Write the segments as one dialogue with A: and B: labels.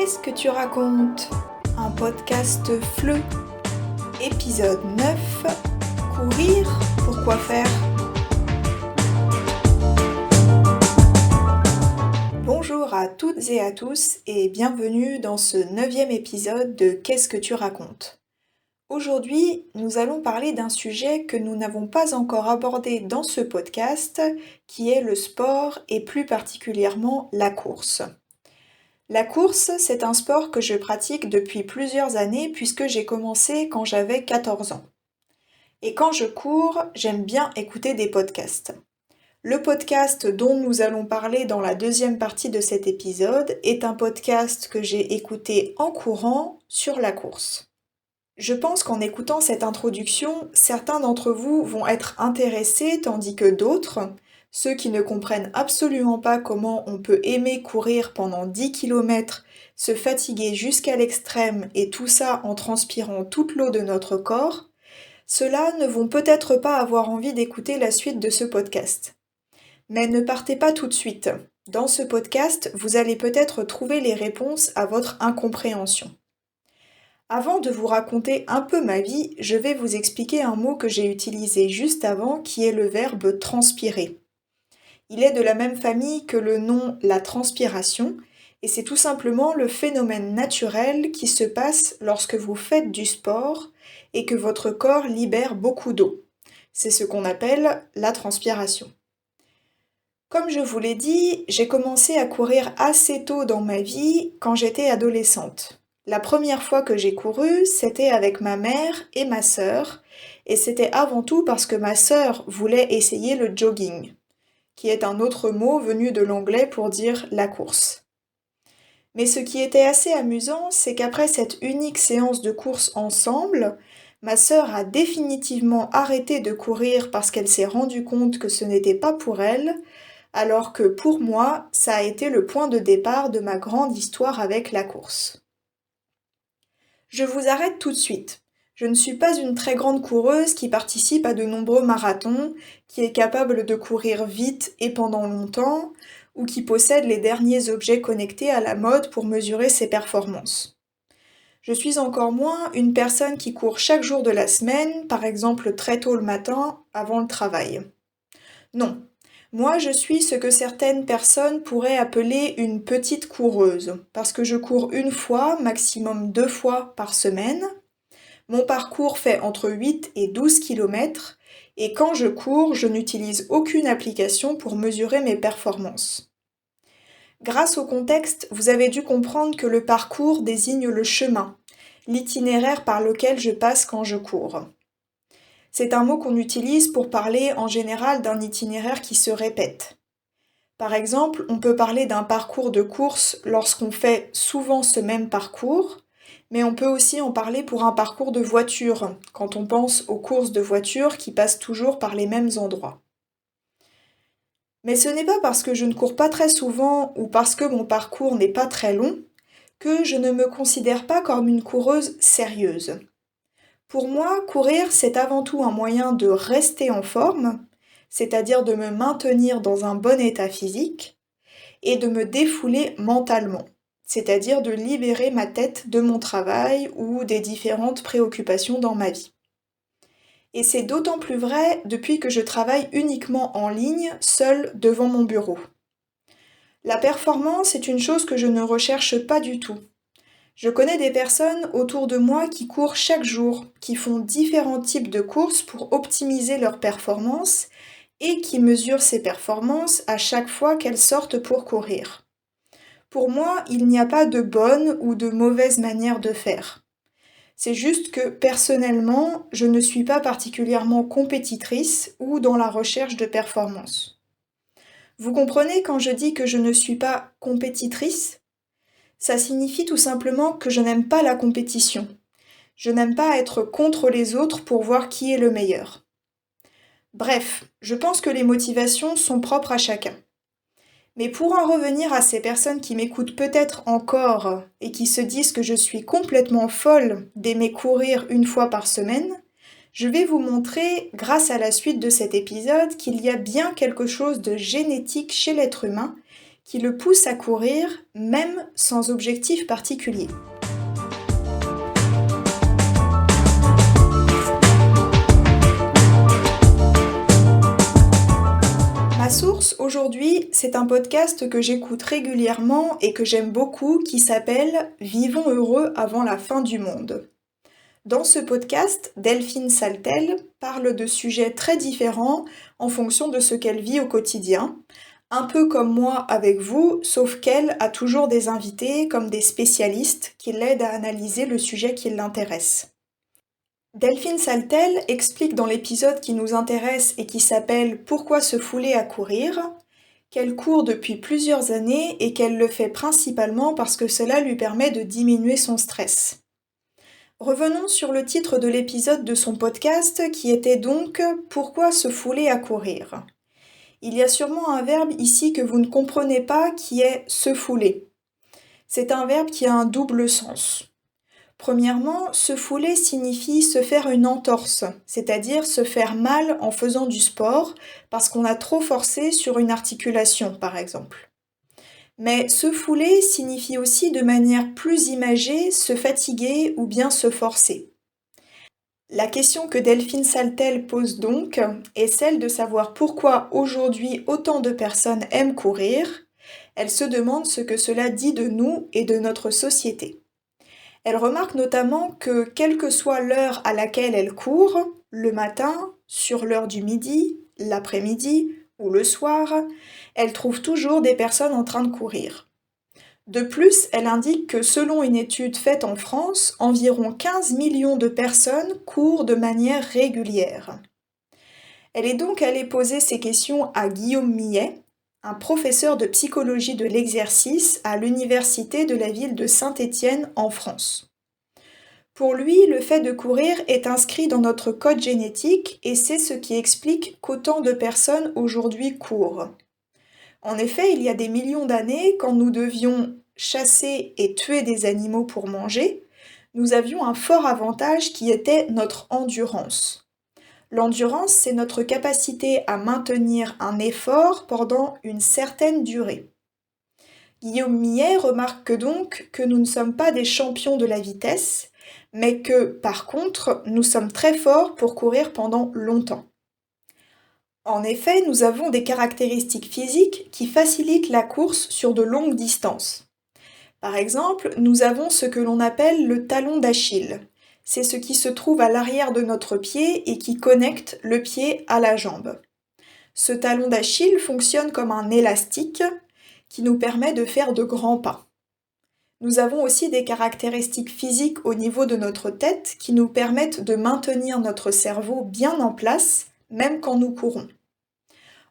A: Qu'est-ce que tu racontes? Un podcast FLE, épisode 9, courir, pourquoi faire? Bonjour à toutes et à tous et bienvenue dans ce 9e épisode de Qu'est-ce que tu racontes? Aujourd'hui, nous allons parler d'un sujet que nous n'avons pas encore abordé dans ce podcast, qui est le sport et plus particulièrement la course. La course, c'est un sport que je pratique depuis plusieurs années puisque j'ai commencé quand j'avais 14 ans. Et quand je cours, j'aime bien écouter des podcasts. Le podcast dont nous allons parler dans la deuxième partie de cet épisode est un podcast que j'ai écouté en courant sur la course. Je pense qu'en écoutant cette introduction, certains d'entre vous vont être intéressés tandis que d'autres, ceux qui ne comprennent absolument pas comment on peut aimer courir pendant 10 km, se fatiguer jusqu'à l'extrême et tout ça en transpirant toute l'eau de notre corps, ceux-là ne vont peut-être pas avoir envie d'écouter la suite de ce podcast. Mais ne partez pas tout de suite. Dans ce podcast, vous allez peut-être trouver les réponses à votre incompréhension. Avant de vous raconter un peu ma vie, je vais vous expliquer un mot que j'ai utilisé juste avant qui est le verbe transpirer. Il est de la même famille que le nom la transpiration et c'est tout simplement le phénomène naturel qui se passe lorsque vous faites du sport et que votre corps libère beaucoup d'eau. C'est ce qu'on appelle la transpiration. Comme je vous l'ai dit, j'ai commencé à courir assez tôt dans ma vie quand j'étais adolescente. La première fois que j'ai couru, c'était avec ma mère et ma sœur, et c'était avant tout parce que ma sœur voulait essayer le jogging, qui est un autre mot venu de l'anglais pour dire la course. Mais ce qui était assez amusant, c'est qu'après cette unique séance de course ensemble, ma sœur a définitivement arrêté de courir parce qu'elle s'est rendue compte que ce n'était pas pour elle, alors que pour moi, ça a été le point de départ de ma grande histoire avec la course. Je vous arrête tout de suite. Je ne suis pas une très grande coureuse qui participe à de nombreux marathons, qui est capable de courir vite et pendant longtemps, ou qui possède les derniers objets connectés à la mode pour mesurer ses performances. Je suis encore moins une personne qui court chaque jour de la semaine, par exemple très tôt le matin, avant le travail. Non, moi je suis ce que certaines personnes pourraient appeler une petite coureuse, parce que je cours une fois, maximum 2 fois par semaine. Mon parcours fait entre 8 et 12 km et quand je cours, je n'utilise aucune application pour mesurer mes performances. Grâce au contexte, vous avez dû comprendre que le parcours désigne le chemin, l'itinéraire par lequel je passe quand je cours. C'est un mot qu'on utilise pour parler en général d'un itinéraire qui se répète. Par exemple, on peut parler d'un parcours de course lorsqu'on fait souvent ce même parcours, mais on peut aussi en parler pour un parcours de voiture, quand on pense aux courses de voiture qui passent toujours par les mêmes endroits. Mais ce n'est pas parce que je ne cours pas très souvent ou parce que mon parcours n'est pas très long que je ne me considère pas comme une coureuse sérieuse. Pour moi, courir, c'est avant tout un moyen de rester en forme, c'est-à-dire de me maintenir dans un bon état physique, et de me défouler mentalement, c'est-à-dire de libérer ma tête de mon travail ou des différentes préoccupations dans ma vie. Et c'est d'autant plus vrai depuis que je travaille uniquement en ligne, seule devant mon bureau. La performance est une chose que je ne recherche pas du tout. Je connais des personnes autour de moi qui courent chaque jour, qui font différents types de courses pour optimiser leur performance et qui mesurent ces performances à chaque fois qu'elles sortent pour courir. Pour moi, il n'y a pas de bonne ou de mauvaise manière de faire. C'est juste que personnellement, je ne suis pas particulièrement compétitrice ou dans la recherche de performance. Vous comprenez quand je dis que je ne suis pas compétitrice? Ça signifie tout simplement que je n'aime pas la compétition. Je n'aime pas être contre les autres pour voir qui est le meilleur. Bref, je pense que les motivations sont propres à chacun. Mais pour en revenir à ces personnes qui m'écoutent peut-être encore et qui se disent que je suis complètement folle d'aimer courir une fois par semaine, je vais vous montrer, grâce à la suite de cet épisode, qu'il y a bien quelque chose de génétique chez l'être humain qui le poussent à courir même sans objectif particulier. Ma source aujourd'hui, c'est un podcast que j'écoute régulièrement et que j'aime beaucoup qui s'appelle Vivons heureux avant la fin du monde. Dans ce podcast, Delphine Saltel parle de sujets très différents en fonction de ce qu'elle vit au quotidien, un peu comme moi avec vous, sauf qu'elle a toujours des invités comme des spécialistes qui l'aident à analyser le sujet qui l'intéresse. Delphine Saltel explique dans l'épisode qui nous intéresse et qui s'appelle Pourquoi se fouler à courir qu'elle court depuis plusieurs années et qu'elle le fait principalement parce que cela lui permet de diminuer son stress. Revenons sur le titre de l'épisode de son podcast qui était donc Pourquoi se fouler à courir ? Il y a sûrement un verbe ici que vous ne comprenez pas qui est se fouler. C'est un verbe qui a un double sens. Premièrement, se fouler signifie se faire une entorse, c'est-à-dire se faire mal en faisant du sport parce qu'on a trop forcé sur une articulation, par exemple. Mais se fouler signifie aussi de manière plus imagée se fatiguer ou bien se forcer. La question que Delphine Saltel pose donc est celle de savoir pourquoi aujourd'hui autant de personnes aiment courir. Elle se demande ce que cela dit de nous et de notre société. Elle remarque notamment que quelle que soit l'heure à laquelle elle court, le matin, sur l'heure du midi, l'après-midi ou le soir, elle trouve toujours des personnes en train de courir. De plus, elle indique que selon une étude faite en France, environ 15 millions de personnes courent de manière régulière. Elle est donc allée poser ces questions à Guillaume Millet, un professeur de psychologie de l'exercice à l'université de la ville de Saint-Étienne en France. Pour lui, le fait de courir est inscrit dans notre code génétique et c'est ce qui explique qu'autant de personnes aujourd'hui courent. En effet, il y a des millions d'années, quand nous devions chasser et tuer des animaux pour manger, nous avions un fort avantage qui était notre endurance. L'endurance, c'est notre capacité à maintenir un effort pendant une certaine durée. Guillaume Millet remarque donc que nous ne sommes pas des champions de la vitesse, mais que, par contre, nous sommes très forts pour courir pendant longtemps. En effet, nous avons des caractéristiques physiques qui facilitent la course sur de longues distances. Par exemple, nous avons ce que l'on appelle le talon d'Achille. C'est ce qui se trouve à l'arrière de notre pied et qui connecte le pied à la jambe. Ce talon d'Achille fonctionne comme un élastique qui nous permet de faire de grands pas. Nous avons aussi des caractéristiques physiques au niveau de notre tête qui nous permettent de maintenir notre cerveau bien en place, même quand nous courons.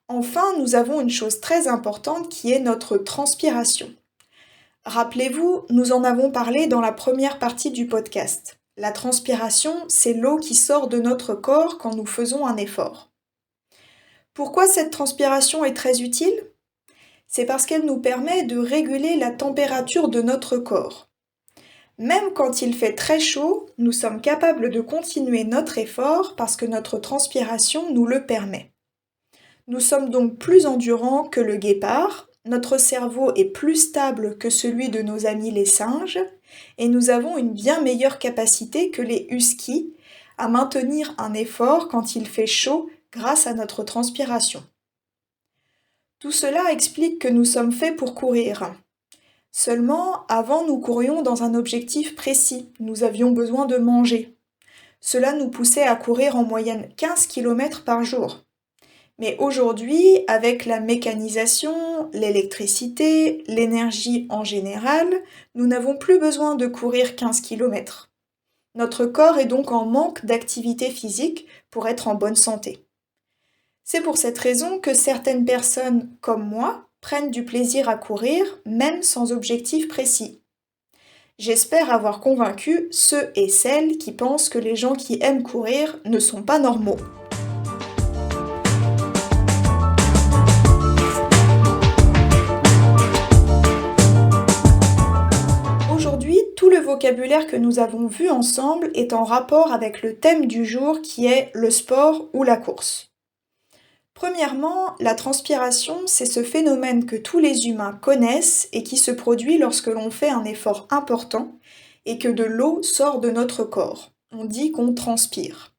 A: Enfin, nous avons une chose très importante qui est notre transpiration. Rappelez-vous, nous en avons parlé dans la première partie du podcast. La transpiration, c'est l'eau qui sort de notre corps quand nous faisons un effort. Pourquoi cette transpiration est très utile ? C'est parce qu'elle nous permet de réguler la température de notre corps. Même quand il fait très chaud, nous sommes capables de continuer notre effort parce que notre transpiration nous le permet. Nous sommes donc plus endurants que le guépard, notre cerveau est plus stable que celui de nos amis les singes, et nous avons une bien meilleure capacité que les huskies à maintenir un effort quand il fait chaud grâce à notre transpiration. Tout cela explique que nous sommes faits pour courir. Seulement, avant, nous courions dans un objectif précis, nous avions besoin de manger. Cela nous poussait à courir en moyenne 15 km par jour. Mais aujourd'hui, avec la mécanisation, l'électricité, l'énergie en général, nous n'avons plus besoin de courir 15 km. Notre corps est donc en manque d'activité physique pour être en bonne santé. C'est pour cette raison que certaines personnes, comme moi, prennent du plaisir à courir, même sans objectif précis. J'espère avoir convaincu ceux et celles qui pensent que les gens qui aiment courir ne sont pas normaux. Aujourd'hui, tout le vocabulaire que nous avons vu ensemble est en rapport avec le thème du jour qui est le sport ou la course. Premièrement, la transpiration, c'est ce phénomène que tous les humains connaissent et qui se produit lorsque l'on fait un effort important et que de l'eau sort de notre corps. On dit qu'on transpire.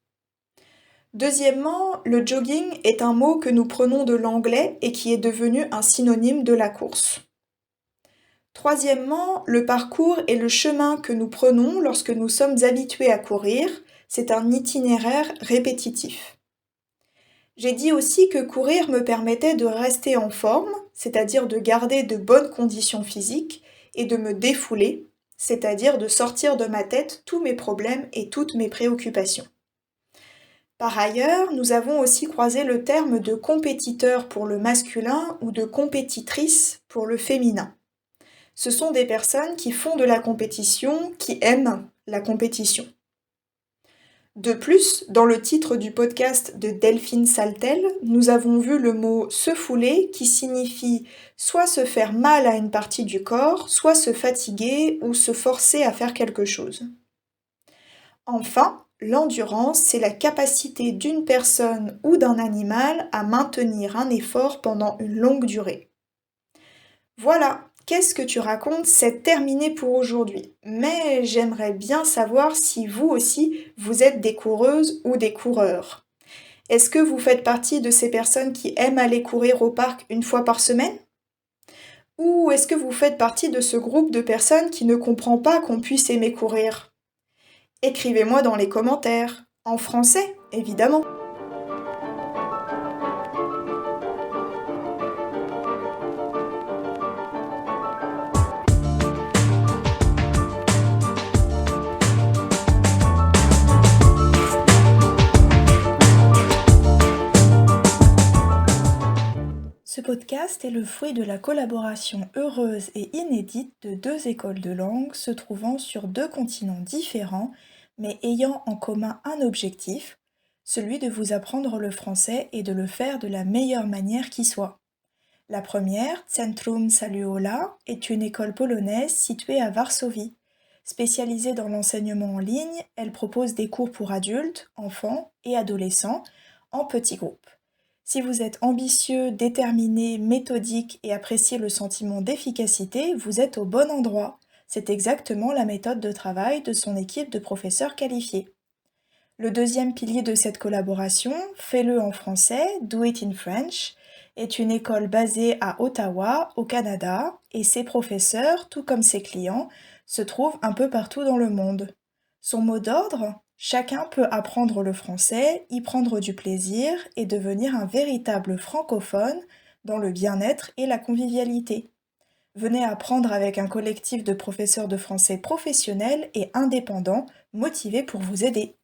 A: Deuxièmement, le jogging est un mot que nous prenons de l'anglais et qui est devenu un synonyme de la course. Troisièmement, le parcours est le chemin que nous prenons lorsque nous sommes habitués à courir. C'est un itinéraire répétitif. J'ai dit aussi que courir me permettait de rester en forme, c'est-à-dire de garder de bonnes conditions physiques, et de me défouler, c'est-à-dire de sortir de ma tête tous mes problèmes et toutes mes préoccupations. Par ailleurs, nous avons aussi croisé le terme de compétiteur pour le masculin ou de compétitrice pour le féminin. Ce sont des personnes qui font de la compétition, qui aiment la compétition. De plus, dans le titre du podcast de Delphine Saltel, nous avons vu le mot se fouler qui signifie soit se faire mal à une partie du corps, soit se fatiguer ou se forcer à faire quelque chose. Enfin, l'endurance, c'est la capacité d'une personne ou d'un animal à maintenir un effort pendant une longue durée. Voilà, qu'est-ce que tu racontes? C'est terminé pour aujourd'hui. Mais j'aimerais bien savoir si vous aussi, vous êtes des coureuses ou des coureurs. Est-ce que vous faites partie de ces personnes qui aiment aller courir au parc une fois par semaine? Ou est-ce que vous faites partie de ce groupe de personnes qui ne comprend pas qu'on puisse aimer courir? Écrivez-moi dans les commentaires, en français, évidemment. Ce podcast est le fruit de la collaboration heureuse et inédite de deux écoles de langue se trouvant sur deux continents différents, mais ayant en commun un objectif, celui de vous apprendre le français et de le faire de la meilleure manière qui soit. La première, Centrum Saluola, est une école polonaise située à Varsovie. Spécialisée dans l'enseignement en ligne, elle propose des cours pour adultes, enfants et adolescents en petits groupes. Si vous êtes ambitieux, déterminé, méthodique et appréciez le sentiment d'efficacité, vous êtes au bon endroit. C'est exactement la méthode de travail de son équipe de professeurs qualifiés. Le deuxième pilier de cette collaboration, Fais-le en français, Do It in French, est une école basée à Ottawa, au Canada, et ses professeurs, tout comme ses clients, se trouvent un peu partout dans le monde. Son mot d'ordre? Chacun peut apprendre le français, y prendre du plaisir et devenir un véritable francophone dans le bien-être et la convivialité. Venez apprendre avec un collectif de professeurs de français professionnels et indépendants motivés pour vous aider.